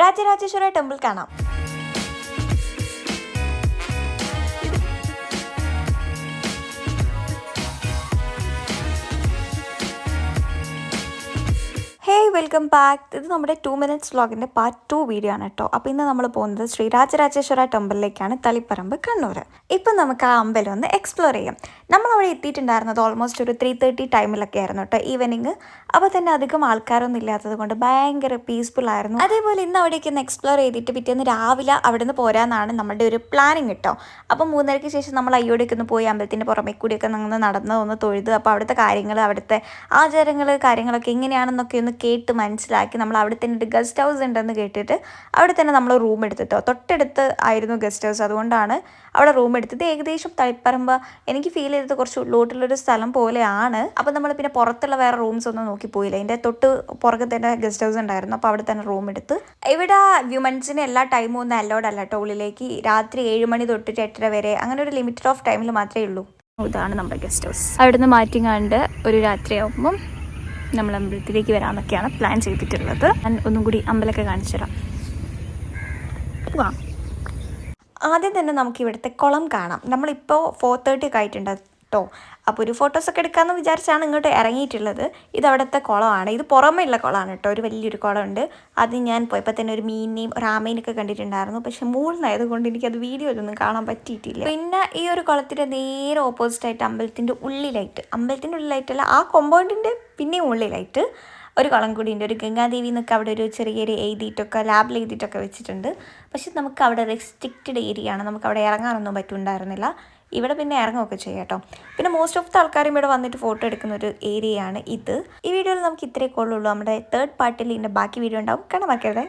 Rajarajeshwara temple കാണാം. Hey, welcome back. ഇത് നമ്മുടെ 2 മിനിറ്റ്സ് വ്ളോഗിൻ്റെ പാർട്ട് 2 വീഡിയോ ആണ് കേട്ടോ. അപ്പോൾ ഇന്ന് നമ്മൾ പോകുന്നത് ശ്രീ രാജരാജേശ്വര ടെമ്പിളിലേക്കാണ്, തളിപ്പറമ്പ്, കണ്ണൂർ. ഇപ്പം നമുക്ക് ആ അമ്പലം ഒന്ന് എക്സ്പ്ലോർ ചെയ്യാം. നമ്മളവിടെ എത്തിയിട്ടുണ്ടായിരുന്നത് ഓൾമോസ്റ്റ് ഒരു 3:30 ടൈമിലൊക്കെ ആയിരുന്നു കേട്ടോ, ഈവനിങ്. അപ്പോൾ തന്നെ അധികം ആൾക്കാരൊന്നും ഇല്ലാത്തത് കൊണ്ട് ഭയങ്കര പീസ്ഫുൾ ആയിരുന്നു. അതേപോലെ ഇന്ന് അവിടേക്ക് ഒന്ന് എക്സ്പ്ലോർ ചെയ്തിട്ട് പിറ്റേന്ന് രാവിലെ അവിടെ നിന്ന് പോരാന്നാണ് നമ്മുടെ ഒരു പ്ലാനിങ് കേട്ടോ. അപ്പോൾ 3:30 ശേഷം നമ്മൾ അയ്യോടേക്ക് ഒന്ന് പോയി അമ്പലത്തിൻ്റെ പുറമെ കൂടിയൊക്കെ നടന്ന് ഒന്ന് തൊഴുത്, അപ്പോൾ അവിടുത്തെ കാര്യങ്ങൾ, അവിടുത്തെ ആചാരങ്ങൾ, കാര്യങ്ങളൊക്കെ എങ്ങനെയാണെന്നൊക്കെ ഒന്ന് കേട്ട് മനസ്സിലാക്കി നമ്മൾ അവിടെ തന്നെ ഒരു ഗസ്റ്റ് ഹൗസ് ഉണ്ടെന്ന് കേട്ടിട്ട് അവിടെ തന്നെ നമ്മൾ റൂം എടുത്തിട്ടോ. തൊട്ടടുത്ത് ആയിരുന്നു ഗസ്റ്റ് ഹൗസ്, അതുകൊണ്ടാണ് അവിടെ റൂം എടുത്തത്. ഏകദേശം തളിപ്പറമ്പ് എനിക്ക് ഫീൽ ചെയ്തത് കുറച്ച് ഉള്ളോട്ടുള്ളൊരു സ്ഥലം പോലെയാണ്. അപ്പോൾ നമ്മൾ പിന്നെ പുറത്തുള്ള വേറെ റൂംസ് ഒന്നും നോക്കി പോയില്ല. അതിൻ്റെ തൊട്ട് പുറകെ തന്നെ ഗസ്റ്റ് ഹൗസ് ഉണ്ടായിരുന്നു, അപ്പോൾ അവിടെ തന്നെ റൂം എടുത്ത്. ഇവിടെ വ്യൂമൻസിന് എല്ലാ ടൈമും ഒന്നും അലൗഡ് അല്ല കേട്ടോ ഉള്ളിലേക്ക്. രാത്രി 7 മണി തൊട്ടിട്ട് 8:30 വരെ, അങ്ങനെ ഒരു ലിമിറ്റഡ് ഓഫ് ടൈമിൽ മാത്രമേ ഉള്ളൂ. ഇതാണ് നമ്മുടെ ഗസ്റ്റ് ഹൗസ്. അവിടുന്ന് മാറ്റിങ്ങാണ്ട് ഒരു രാത്രിയാകുമ്പം നമ്മൾ അമ്പലത്തിലേക്ക് വരാമെന്നൊക്കെയാണ് പ്ലാൻ ചെയ്തിട്ടുള്ളത്. ഞാൻ ഒന്നും കൂടി അമ്പലമൊക്കെ കാണിച്ചു തരാം. ആദ്യം തന്നെ നമുക്ക് ഇവിടുത്തെ കുളം കാണാം. നമ്മളിപ്പോൾ 4:30 ഒക്കെ ആയിട്ടുണ്ട് കേട്ടോ. അപ്പോൾ ഒരു ഫോട്ടോസൊക്കെ എടുക്കാമെന്ന് വിചാരിച്ചാണ് ഇങ്ങോട്ട് ഇറങ്ങിയിട്ടുള്ളത്. ഇത് അവിടുത്തെ കുളമാണ്. ഇത് പുറമേ ഉള്ള കുളമാണ് കേട്ടോ, ഒരു വലിയൊരു കുളമുണ്ട്. അത് ഞാൻ പോയപ്പോൾ തന്നെ ഒരു മീനിനെയും ഒരു ആമേനെയൊക്കെ കണ്ടിട്ടുണ്ടായിരുന്നു. പക്ഷെ മുകളിലായതുകൊണ്ട് എനിക്കത് വീഡിയോയിലൊന്നും കാണാൻ പറ്റിയിട്ടില്ല. പിന്നെ ഈ ഒരു കുളത്തിൻ്റെ നേരെ ഓപ്പോസിറ്റായിട്ട് അമ്പലത്തിൻ്റെ ഉള്ളിലായിട്ടല്ല, ആ കോമ്പൗണ്ടിൻ്റെ പിന്നെയും ഉള്ളിലായിട്ട് ഒരു കുളം കൂടിയുണ്ട്. ഒരു ഗംഗാദേവി എന്നൊക്കെ അവിടെ ഒരു ചെറിയൊരു എഴുതിയിട്ടൊക്കെ ലാബിൽ എഴുതിയിട്ടൊക്കെ വെച്ചിട്ടുണ്ട്. പക്ഷെ നമുക്ക് അവിടെ റെസ്ട്രിക്റ്റഡ് ഏരിയ ആണ്, നമുക്ക് അവിടെ ഇറങ്ങാനൊന്നും പറ്റുന്നുണ്ടായിരുന്നില്ല. ഇവിടെ പിന്നെ ഇറങ്ങുകയൊക്കെ ചെയ്യാം കേട്ടോ. പിന്നെ മോസ്റ്റ് ഓഫ് ദ ആൾക്കാരും ഇവിടെ വന്നിട്ട് ഫോട്ടോ എടുക്കുന്ന ഒരു ഏരിയയാണ് ഇത്. ഈ വീഡിയോയിൽ നമുക്ക് ഇത്രയൊക്കെ ഉള്ളൂ. നമ്മുടെ 3rd പാർട്ടിൽ ഇതിൻ്റെ ബാക്കി വീഡിയോ ഉണ്ടാവും, കാണാൻ മറക്കരുത്.